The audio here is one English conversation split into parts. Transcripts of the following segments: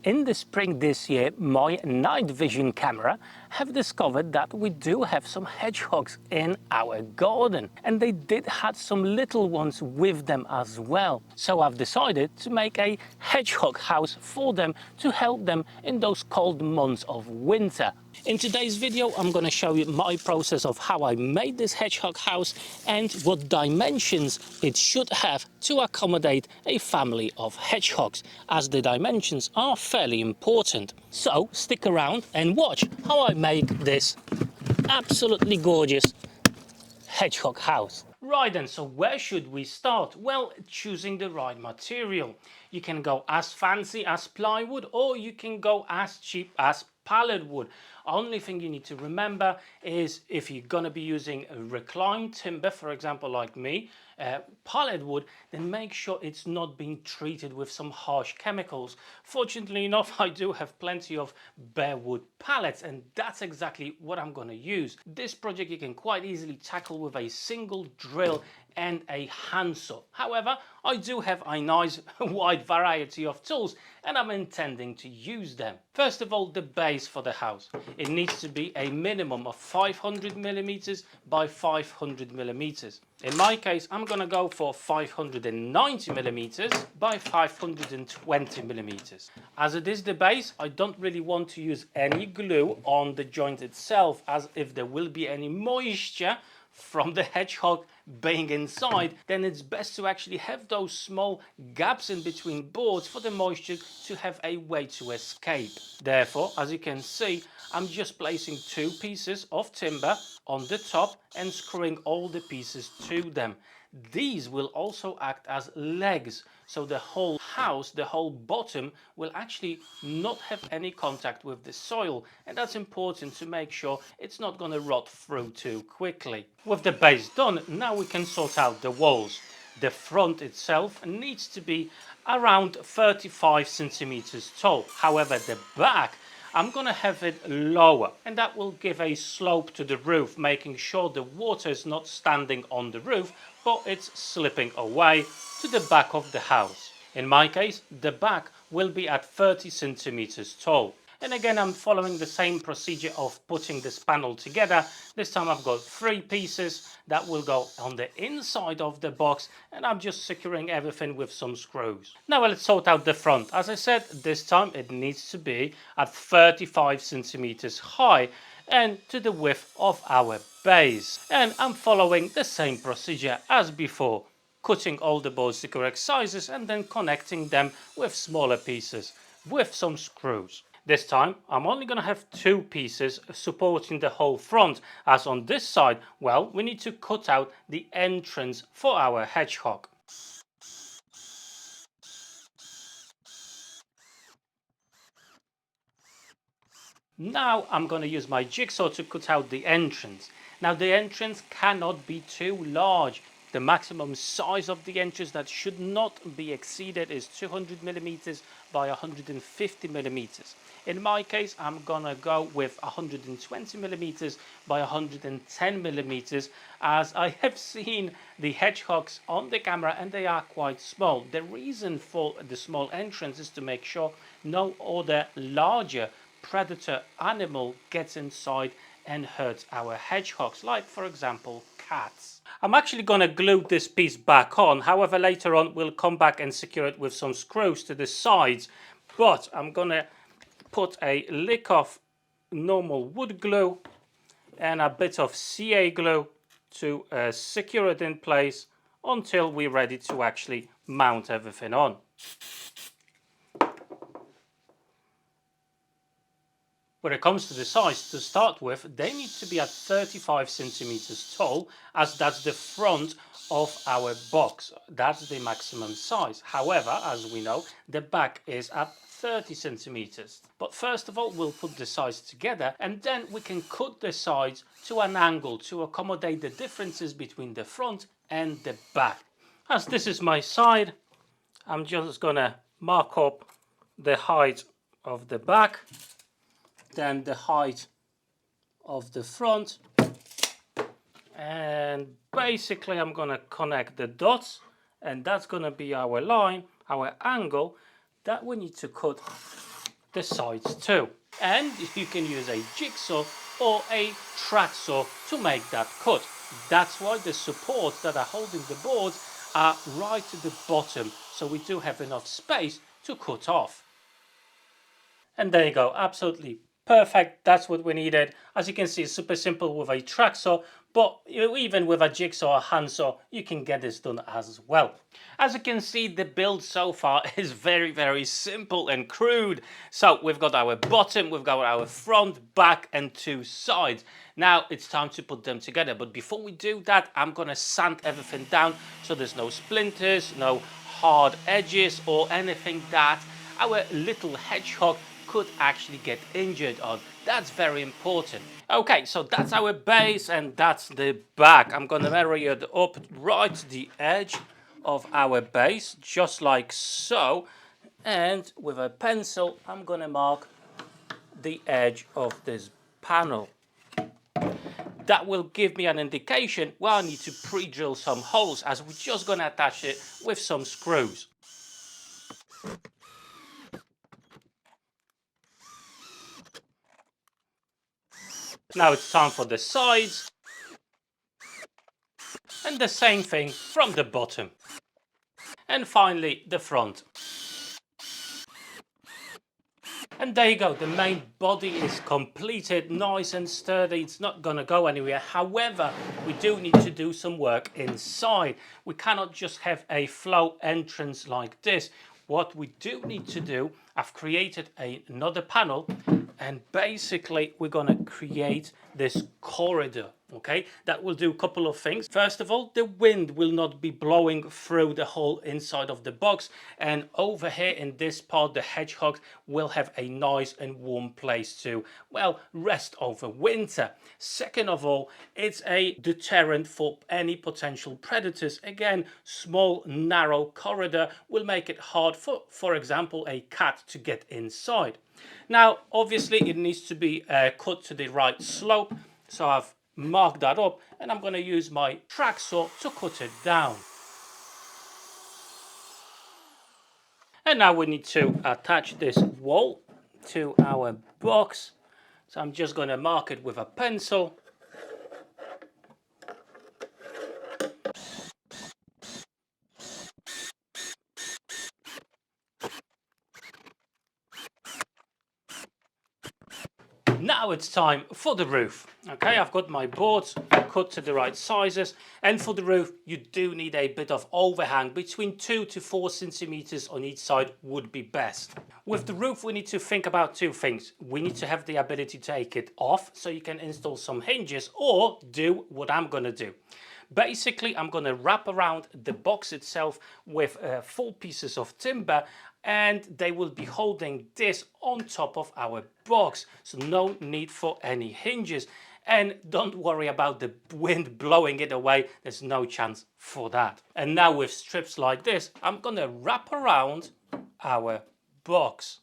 In the spring this year, my night vision camera have discovered that we do have some hedgehogs in our garden, and they did have some little ones with them as well. So I've decided to make a hedgehog house for them to help them in those cold months of winter. In today's video, I'm going to show you my process of how I made this hedgehog house and what dimensions it should have to accommodate a family of hedgehogs, as the dimensions are fairly important. So stick around and watch how I make this absolutely gorgeous hedgehog house. Right then, so where should we start? Well, choosing the right material. You can go as fancy as plywood, or you can go as cheap as pallet wood. Only thing you need to remember is if you're going to be using a reclined timber, for example like me, pallet wood, then make sure it's not being treated with some harsh chemicals. Fortunately enough, I do have plenty of bare wood pallets, and that's exactly what I'm going to use. This project you can quite easily tackle with a single drill and a handsaw. However, I do have a nice wide variety of tools and I'm intending to use them. First of all, the base for the house. It needs to be a minimum of 500 millimeters by 500 millimeters. In my case, I'm going to go for 590 millimeters by 520 millimeters. As it is the base, I don't really want to use any glue on the joint itself, as if there will be any moisture from the hedgehog being inside, then it's best to actually have those small gaps in between boards for the moisture to have a way to escape. Therefore, as you can see, I'm just placing 2 pieces of timber on the top and screwing all the pieces to them. These will also act as legs, so the whole house, the whole bottom, will actually not have any contact with the soil, and that's important to make sure it's not going to rot through too quickly. With the base done, now we can sort out the walls. The front itself needs to be around 35 centimeters tall. However, the back, I'm going to have it lower, and that will give a slope to the roof, making sure the water is not standing on the roof, but it's slipping away to the back of the house. In my case, the back will be at 30 centimeters tall. And again, I'm following the same procedure of putting this panel together. This time I've got 3 pieces that will go on the inside of the box, and I'm just securing everything with some screws. Now let's sort out the front. As I said, this time it needs to be at 35 centimeters high and to the width of our base. And I'm following the same procedure as before, cutting all the boards the correct sizes and then connecting them with smaller pieces with some screws. This time I'm only going to have 2 pieces supporting the whole front, as on this side, well, we need to cut out the entrance for our hedgehog. Now I'm going to use my jigsaw to cut out the entrance. Now the entrance cannot be too large. The maximum size of the entrance that should not be exceeded is 200 millimeters by 150 millimeters. In my case, I'm gonna go with 120 millimeters by 110 millimeters, as I have seen the hedgehogs on the camera and they are quite small. The reason for the small entrance is to make sure no other larger predator animal gets inside and hurts our hedgehogs, like for example cats. I'm actually going to glue this piece back on. However, later on we'll come back and secure it with some screws to the sides, but I'm going to put a lick of normal wood glue and a bit of CA glue to secure it in place until we're ready to actually mount everything on. When it comes to the size, to start with, they need to be at 35 centimeters tall, as that's the front of our box. That's the maximum size. However, as we know, the back is at 30 centimeters. But first of all, we'll put the sides together, and then we can cut the sides to an angle to accommodate the differences between the front and the back. As this is my side, I'm just gonna mark up the height of the back, then the height of the front, and basically I'm gonna connect the dots, and that's gonna be our line, our angle that we need to cut the sides too. And you can use a jigsaw or a track saw to make that cut. That's why the supports that are holding the boards are right at the bottom, so we do have enough space to cut off. And there you go, absolutely perfect. That's what we needed. As you can see, it's super simple with a track saw, but even with a jigsaw or handsaw, you can get this done as well. As you can see, the build so far is very, very simple and crude. So we've got our bottom, we've got our front, back, and two sides. Now it's time to put them together. But before we do that, I'm gonna sand everything down so there's no splinters, no hard edges or anything that our little hedgehog could actually get injured on. That's very important. Okay, so that's our base and that's the back. I'm gonna marry it up right to the edge of our base, just like so. And with a pencil, I'm gonna mark the edge of this panel. That will give me an indication where I need to pre-drill some holes, as we're just gonna attach it with some screws. Now it's time for the sides, and the same thing from the bottom. And finally the front. And there you go, the main body is completed, nice and sturdy, it's not gonna go anywhere. However, we do need to do some work inside. We cannot just have a flow entrance like this. What we do need to do, I've created another panel, and basically we're gonna create this corridor. Okay, that will do a couple of things. First of all, the wind will not be blowing through the whole inside of the box, and over here in this part the hedgehogs will have a nice and warm place to, well, rest over winter. Second of all, it's a deterrent for any potential predators. Again, small narrow corridor will make it hard for example, a cat to get inside. Now obviously it needs to be cut to the right slope, so I've mark that up and I'm going to use my track saw to cut it down. And now we need to attach this wall to our box, so I'm just going to mark it with a pencil. Now it's time for the roof. Okay, I've got my boards cut to the right sizes, and for the roof you do need a bit of overhang. Between 2 to 4 centimeters on each side would be best. With the roof we need to think about two things. We need to have the ability to take it off so you can install some hinges, or do what I'm going to do. Basically, I'm going to wrap around the box itself with 4 pieces of timber, and they will be holding this on top of our box, so no need for any hinges. And don't worry about the wind blowing it away, there's no chance for that. And now with strips like this, I'm going to wrap around our box.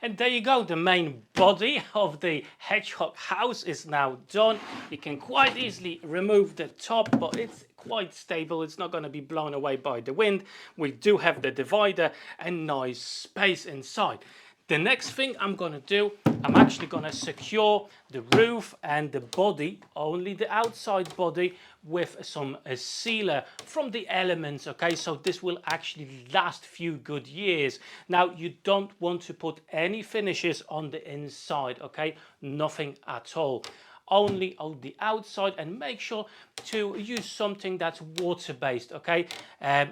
And there you go, the main body of the hedgehog house is now done. You can quite easily remove the top, but it's quite stable. It's not going to be blown away by the wind. We do have the divider and nice space inside. The next thing I'm going to do, I'm actually going to secure the roof and the body, only the outside body, with some sealer from the Elements. Okay, so this will actually last few good years. Now you don't want to put any finishes on the inside, okay, nothing at all, only on the outside. And make sure to use something that's water-based. Okay,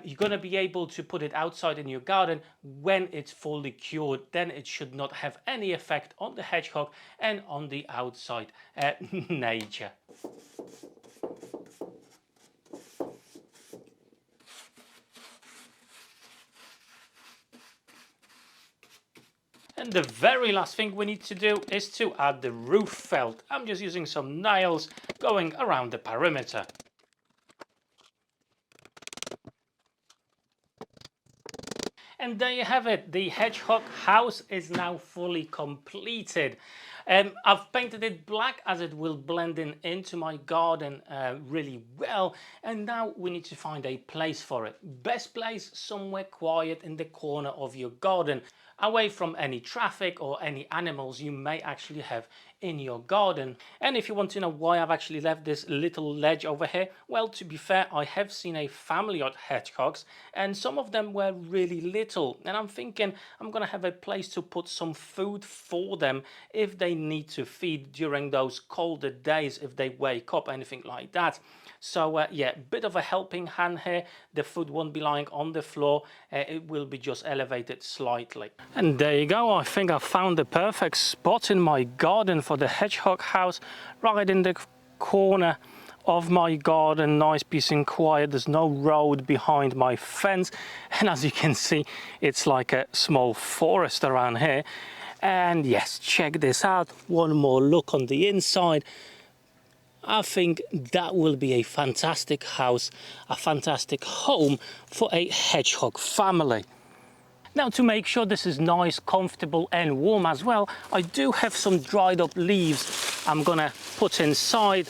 you're going to be able to put it outside in your garden when it's fully cured. Then it should not have any effect on the hedgehog and on the outside nature. And the very last thing we need to do is to add the roof felt. I'm just using some nails going around the perimeter. And there you have it. The hedgehog house is now fully completed. I've painted it black as it will blend in into my garden really well. And now we need to find a place for it. Best place, somewhere quiet in the corner of your garden, away from any traffic or any animals you may actually have in your garden. And if you want to know why I've actually left this little ledge over here, well, to be fair, I have seen a family of hedgehogs and some of them were really little, and I'm thinking I'm gonna have a place to put some food for them if they need to feed during those colder days, if they wake up, anything like that. So yeah, bit of a helping hand here. The food won't be lying on the floor, it will be just elevated slightly. And there you go. I think I found the perfect spot in my garden for the hedgehog house, right in the corner of my garden, nice, peace and quiet. There's no road behind my fence, and as you can see, it's like a small forest around here. And yes, check this out, one more look on the inside. I think that will be a fantastic house, a fantastic home for a hedgehog family. Now, to make sure this is nice, comfortable and warm as well, I do have some dried up leaves I'm gonna put inside,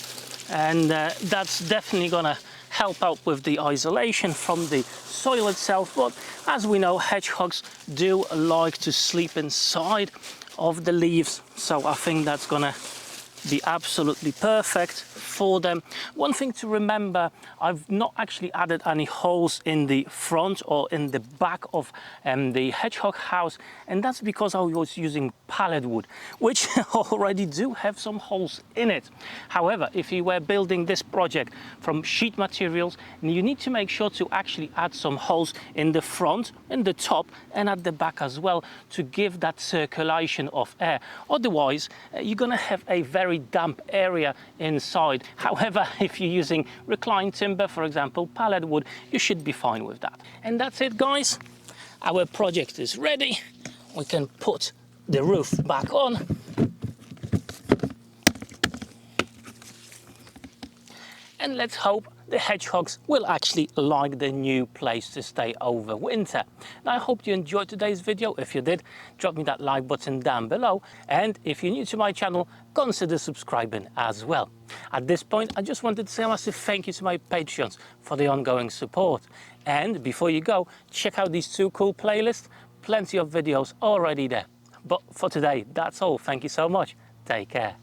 and that's definitely gonna help out with the isolation from the soil itself. But as we know, hedgehogs do like to sleep inside of the leaves, so I think that's gonna be absolutely perfect for them. One thing to remember, I've not actually added any holes in the front or in the back of the hedgehog house, and that's because I was using pallet wood, which already do have some holes in it. However, if you were building this project from sheet materials, you need to make sure to actually add some holes in the front, in the top and at the back as well, to give that circulation of air. Otherwise, you're gonna have a very damp area inside. However, if you're using reclined timber, for example, pallet wood, you should be fine with that. And that's it, guys. Our project is ready. We can put the roof back on. And let's hope the hedgehogs will actually like the new place to stay over winter. Now, I hope you enjoyed today's video. If you did, drop me that like button down below. And if you're new to my channel, consider subscribing as well. At this point, I just wanted to say a massive thank you to my Patreons for the ongoing support. And before you go, check out these two cool playlists. Plenty of videos already there. But for today, that's all. Thank you so much. Take care.